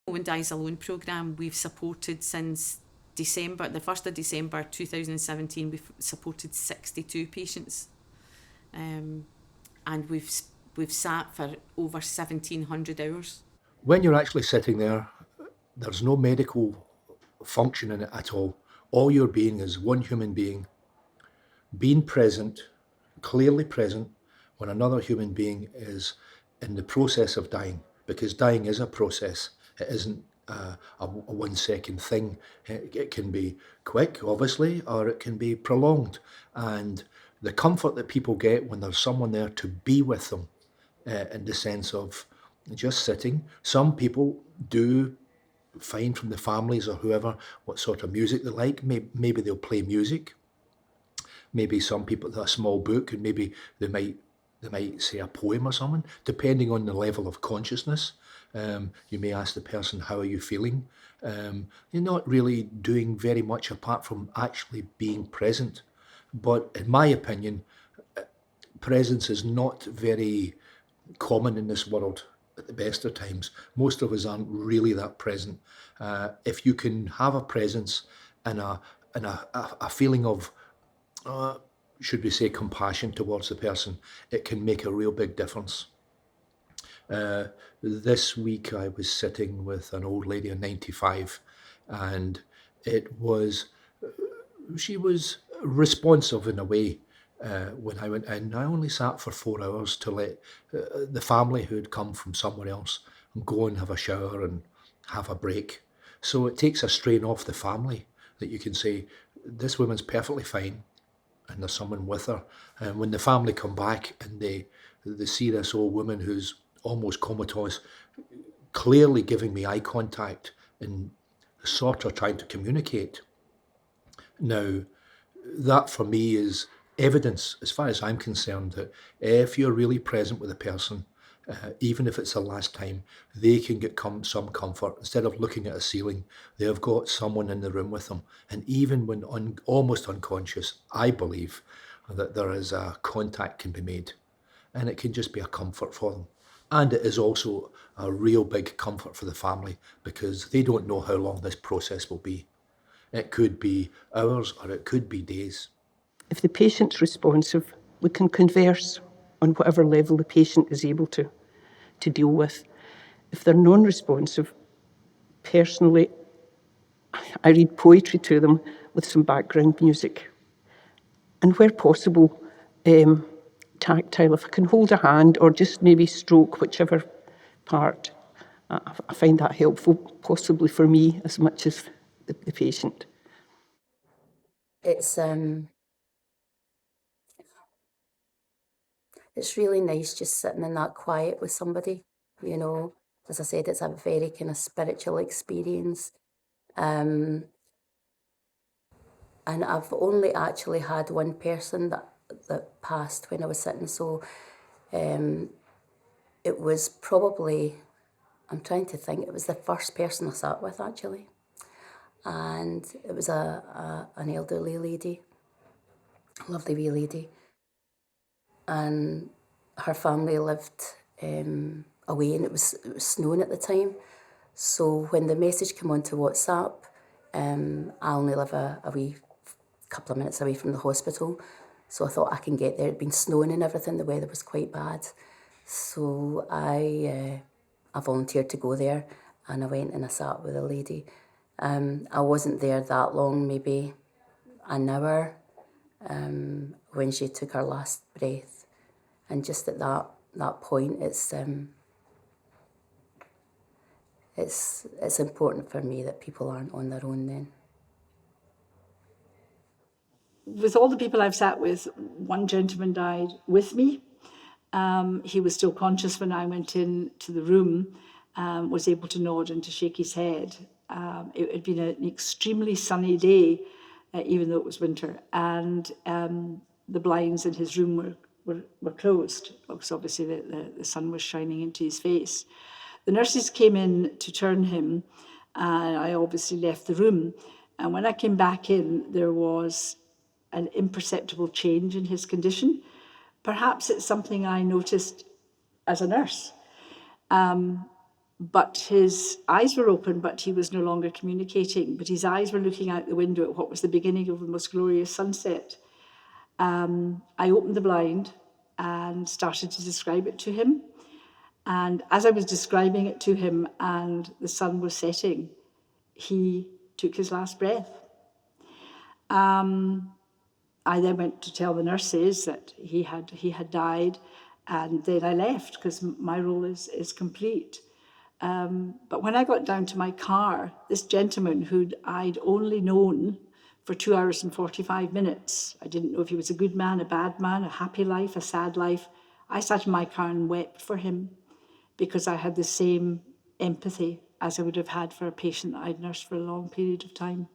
One Dies Alone programme we've supported since December, the 1st of December 2017, we've supported 62 patients. And we've sat for over 1,700 hours. When you're actually sitting there, there's no medical function in it at all. All you're being is one human being, being present, clearly present, when another human being is in the process of dying, because dying is a process. It isn't a 1 second thing. It can be quick, obviously, or it can be prolonged. And the comfort that people get when there's someone there to be with them, in the sense of just sitting. Some people do find from the families or whoever what sort of music they like. Maybe they'll play music. Maybe some people, a small book, and maybe they might say a poem or something, depending on the level of consciousness. You may ask the person, how are you feeling? You're not really doing very much apart from actually being present. But in my opinion, presence is not very common in this world at the best of times. Most of us aren't really that present. If you can have a presence and a feeling of, should we say, compassion towards the person, it can make a real big difference. This week I was sitting with an old lady of 95, and she was responsive in a way. When I went in, I only sat for 4 hours to let the family who had come from somewhere else go and have a shower and have a break. So it takes a strain off the family that you can say, this woman's perfectly fine and there's someone with her. And when the family come back and they see this old woman who's almost comatose, clearly giving me eye contact and sort of trying to communicate. Now, that for me is evidence, as far as I'm concerned, that if you're really present with a person, even if it's the last time, they can get some comfort. Instead of looking at a ceiling, they have got someone in the room with them. And even when almost unconscious, I believe that there is a contact can be made, and it can just be a comfort for them. And it is also a real big comfort for the family, because they don't know how long this process will be. It could be hours or it could be days. If the patient's responsive, we can converse on whatever level the patient is able to deal with. If they're non-responsive, personally, I read poetry to them with some background music. And where possible, tactile. If I can hold a hand or just maybe stroke whichever part, I find that helpful, possibly for me as much as the patient. It's really nice just sitting in that quiet with somebody, you know. As I said, it's a very kind of spiritual experience. And I've only actually had one person that passed when I was sitting, so it was probably, I'm trying to think, it was the first person I sat with actually. And it was an elderly lady, a lovely wee lady. And her family lived away, and it was snowing at the time. So when the message came onto WhatsApp, I only live a wee couple of minutes away from the hospital. So I thought I can get there. It'd been snowing and everything. The weather was quite bad. So I volunteered to go there, and I went and I sat with a lady. I wasn't there that long, maybe an hour, when she took her last breath. And just at that point, it's important for me that people aren't on their own then. With all the people I've sat with, one gentleman died with me. He was still conscious when I went into the room, was able to nod and to shake his head. It had been an extremely sunny day, even though it was winter, and the blinds in his room were closed, because obviously the sun was shining into his face. The nurses came in to turn him, and I obviously left the room. And when I came back in, there was an imperceptible change in his condition. Perhaps it's something I noticed as a nurse. but his eyes were open, but he was no longer communicating. But his eyes were looking out the window at what was the beginning of the most glorious sunset. I opened the blind and started to describe it to him. And as I was describing it to him and the sun was setting, he took his last breath. I then went to tell the nurses that he had died, and then I left because my role is complete. But when I got down to my car, this gentleman who I'd only known for 2 hours and 45 minutes, I didn't know if he was a good man, a bad man, a happy life, a sad life. I sat in my car and wept for him because I had the same empathy as I would have had for a patient that I'd nursed for a long period of time.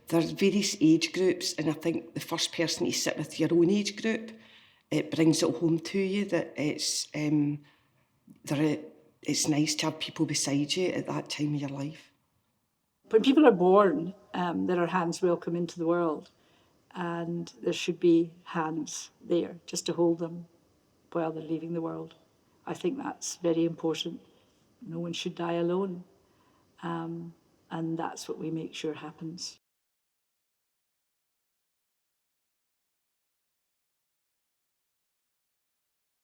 There's various age groups, and I think the first person to sit with your own age group, it brings it home to you that it's nice to have people beside you at that time of your life. When people are born, there are hands welcome into the world, and there should be hands there just to hold them while they're leaving the world. I think that's very important. No one should die alone, and that's what we make sure happens.